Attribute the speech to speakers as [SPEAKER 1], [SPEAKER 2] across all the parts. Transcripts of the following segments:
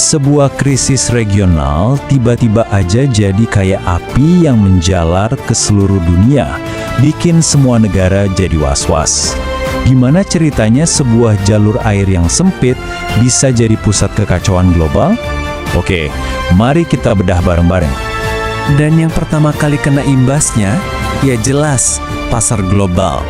[SPEAKER 1] Sebuah krisis regional tiba-tiba aja jadi kayak api yang menjalar ke seluruh dunia, bikin semua negara jadi was-was. Gimana ceritanya sebuah jalur air yang sempit bisa jadi pusat kekacauan global? Oke, mari kita bedah bareng-bareng.
[SPEAKER 2] Dan yang pertama kali kena imbasnya, ya jelas, pasar global.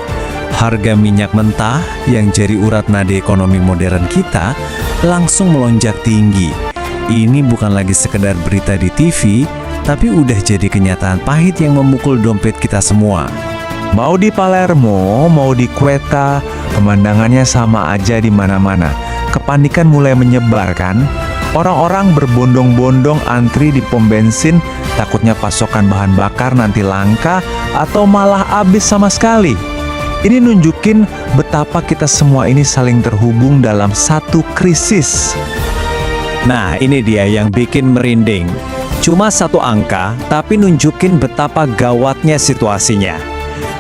[SPEAKER 2] Harga minyak mentah yang jadi urat nadi ekonomi modern kita langsung melonjak tinggi. Ini bukan lagi sekedar berita di TV, tapi udah jadi kenyataan pahit yang memukul dompet kita semua.
[SPEAKER 3] Mau di Palermo, mau di Quetta, pemandangannya sama aja di mana-mana. Kepanikan mulai menyebar kan? Orang-orang berbondong-bondong antri di pom bensin, takutnya pasokan bahan bakar nanti langka atau malah habis sama sekali. Ini nunjukin betapa kita semua ini saling terhubung dalam satu krisis.
[SPEAKER 2] Nah, ini dia yang bikin merinding. Cuma satu angka, tapi nunjukin betapa gawatnya situasinya.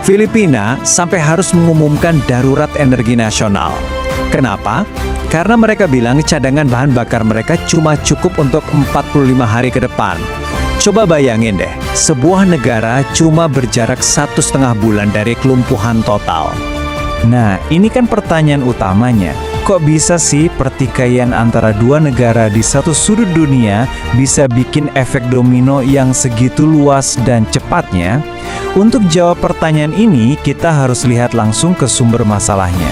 [SPEAKER 2] Filipina sampai harus mengumumkan darurat energi nasional. Kenapa? Karena mereka bilang cadangan bahan bakar mereka cuma cukup untuk 45 hari ke depan. Coba bayangin deh, sebuah negara cuma berjarak 1,5 bulan dari kelumpuhan total.
[SPEAKER 1] Nah, ini kan pertanyaan utamanya. Kok bisa sih pertikaian antara dua negara di satu sudut dunia bisa bikin efek domino yang segitu luas dan cepatnya? Untuk jawab pertanyaan ini, kita harus lihat langsung ke sumber masalahnya.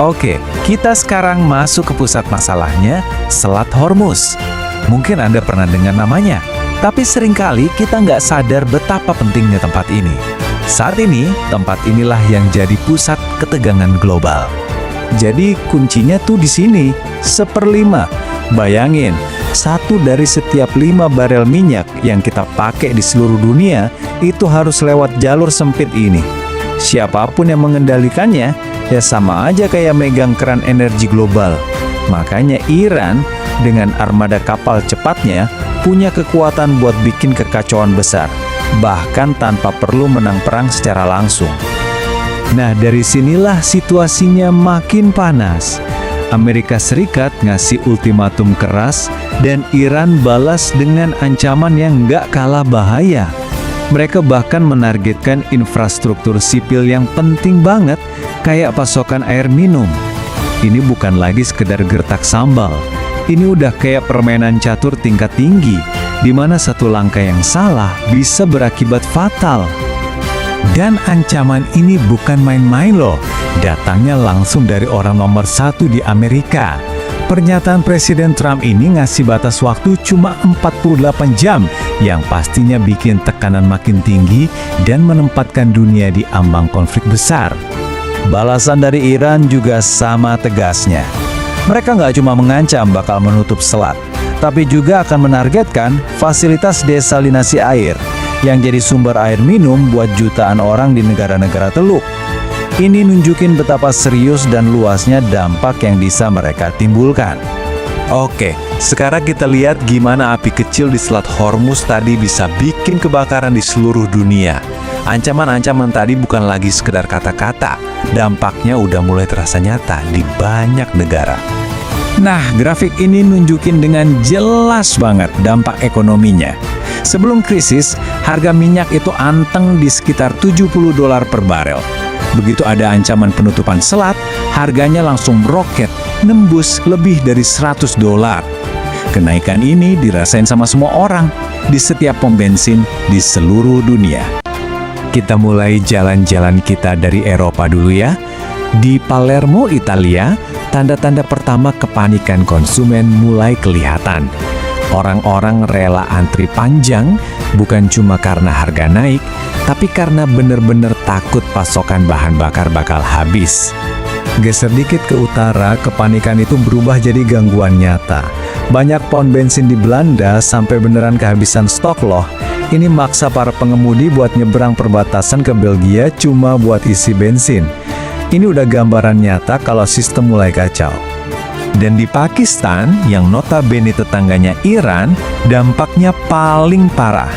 [SPEAKER 1] Oke, kita sekarang masuk ke pusat masalahnya, Selat Hormuz. Mungkin Anda pernah dengar namanya, tapi seringkali kita nggak sadar betapa pentingnya tempat ini. Saat ini, tempat inilah yang jadi pusat ketegangan global. Jadi kuncinya tuh di sini, 1/5. Bayangin, 1 dari setiap 5 barel minyak yang kita pakai di seluruh dunia itu harus lewat jalur sempit ini. Siapapun yang mengendalikannya, ya sama aja kayak megang keran energi global. Makanya Iran dengan armada kapal cepatnya punya kekuatan buat bikin kekacauan besar, bahkan tanpa perlu menang perang secara langsung. Nah, dari sinilah situasinya makin panas. Amerika Serikat ngasih ultimatum keras dan Iran balas dengan ancaman yang nggak kalah bahaya. Mereka bahkan menargetkan infrastruktur sipil yang penting banget, kayak pasokan air minum. Ini bukan lagi sekedar gertak sambal. Ini udah kayak permainan catur tingkat tinggi, di mana satu langkah yang salah bisa berakibat fatal. Dan ancaman ini bukan main-main loh, datangnya langsung dari orang nomor 1 di Amerika. Pernyataan Presiden Trump ini ngasih batas waktu cuma 48 jam, yang pastinya bikin tekanan makin tinggi dan menempatkan dunia di ambang konflik besar. Balasan dari Iran juga sama tegasnya. Mereka nggak cuma mengancam bakal menutup selat, tapi juga akan menargetkan fasilitas desalinasi air yang jadi sumber air minum buat jutaan orang di negara-negara Teluk. Ini nunjukin betapa serius dan luasnya dampak yang bisa mereka timbulkan. Oke, sekarang kita lihat gimana api kecil di Selat Hormuz tadi bisa bikin kebakaran di seluruh dunia. Ancaman-ancaman tadi bukan lagi sekedar kata-kata, dampaknya udah mulai terasa nyata di banyak negara. Nah, grafik ini nunjukin dengan jelas banget dampak ekonominya. Sebelum krisis, harga minyak itu anteng di sekitar $70 per barel. Begitu ada ancaman penutupan selat, harganya langsung meroket, nembus lebih dari $100. Kenaikan ini dirasain sama semua orang, di setiap pom bensin di seluruh dunia. Kita mulai jalan-jalan kita dari Eropa dulu ya. Di Palermo, Italia, tanda-tanda pertama kepanikan konsumen mulai kelihatan. Orang-orang rela antri panjang, bukan cuma karena harga naik, tapi karena bener-bener takut pasokan bahan bakar bakal habis. Geser dikit ke utara, kepanikan itu berubah jadi gangguan nyata. Banyak pom bensin di Belanda sampai beneran kehabisan stok loh. Ini maksa para pengemudi buat nyebrang perbatasan ke Belgia cuma buat isi bensin. Ini udah gambaran nyata kalau sistem mulai kacau. Dan di Pakistan, yang notabene tetangganya Iran, dampaknya paling parah.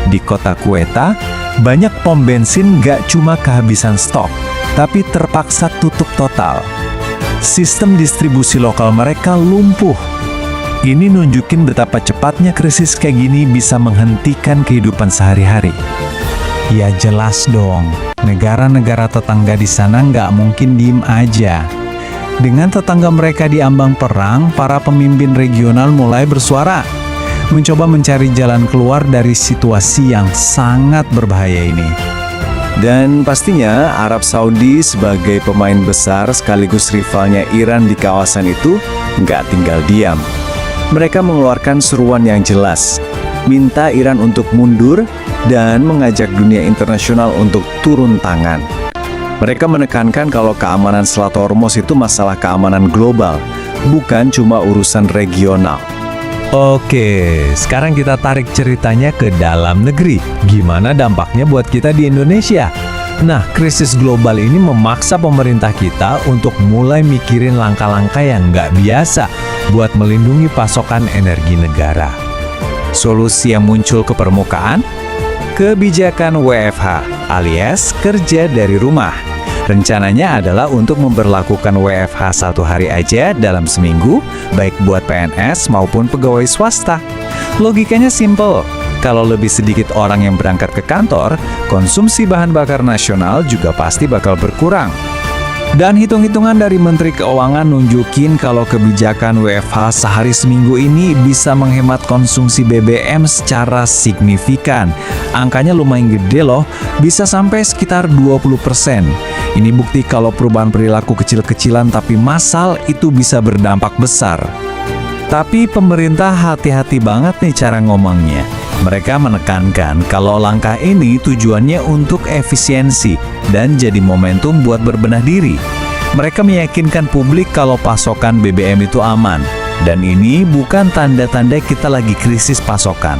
[SPEAKER 1] Di kota Quetta, banyak pom bensin gak cuma kehabisan stok, tapi terpaksa tutup total. Sistem distribusi lokal mereka lumpuh. Ini nunjukin betapa cepatnya krisis kayak gini bisa menghentikan kehidupan sehari-hari. Ya jelas dong, negara-negara tetangga di sana nggak mungkin diem aja. Dengan tetangga mereka diambang perang, para pemimpin regional mulai bersuara, mencoba mencari jalan keluar dari situasi yang sangat berbahaya ini.
[SPEAKER 2] Dan pastinya Arab Saudi sebagai pemain besar sekaligus rivalnya Iran di kawasan itu nggak tinggal diam. Mereka mengeluarkan seruan yang jelas, minta Iran untuk mundur dan mengajak dunia internasional untuk turun tangan. Mereka menekankan kalau keamanan Selat Hormuz itu masalah keamanan global, bukan cuma urusan regional.
[SPEAKER 1] Oke, sekarang kita tarik ceritanya ke dalam negeri. Gimana dampaknya buat kita di Indonesia? Nah, krisis global ini memaksa pemerintah kita untuk mulai mikirin langkah-langkah yang nggak biasa buat melindungi pasokan energi negara.
[SPEAKER 2] Solusi yang muncul ke permukaan? Kebijakan WFH alias kerja dari rumah. Rencananya adalah untuk memberlakukan WFH 1 hari aja dalam seminggu, baik buat PNS maupun pegawai swasta. Logikanya simple. Kalau lebih sedikit orang yang berangkat ke kantor, konsumsi bahan bakar nasional juga pasti bakal berkurang. Dan hitung-hitungan dari Menteri Keuangan nunjukin kalau kebijakan WFH sehari seminggu ini bisa menghemat konsumsi BBM secara signifikan. Angkanya lumayan gede loh, bisa sampai sekitar 20%. Ini bukti kalau perubahan perilaku kecil-kecilan tapi massal itu bisa berdampak besar. Tapi pemerintah hati-hati banget nih cara ngomongnya. Mereka menekankan kalau langkah ini tujuannya untuk efisiensi dan jadi momentum buat berbenah diri. Mereka meyakinkan publik kalau pasokan BBM itu aman, dan ini bukan tanda-tanda kita lagi krisis pasokan.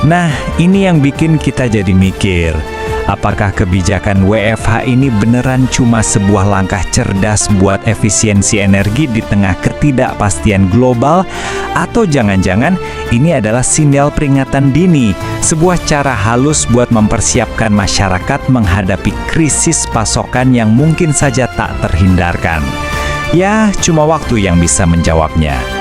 [SPEAKER 2] Nah, ini yang bikin kita jadi mikir, apakah kebijakan WFH ini beneran cuma sebuah langkah cerdas buat efisiensi energi di tengah ketidakpastian global, atau jangan-jangan ini adalah sinyal peringatan dini, sebuah cara halus buat mempersiapkan masyarakat menghadapi krisis pasokan yang mungkin saja tak terhindarkan. Ya, cuma waktu yang bisa menjawabnya.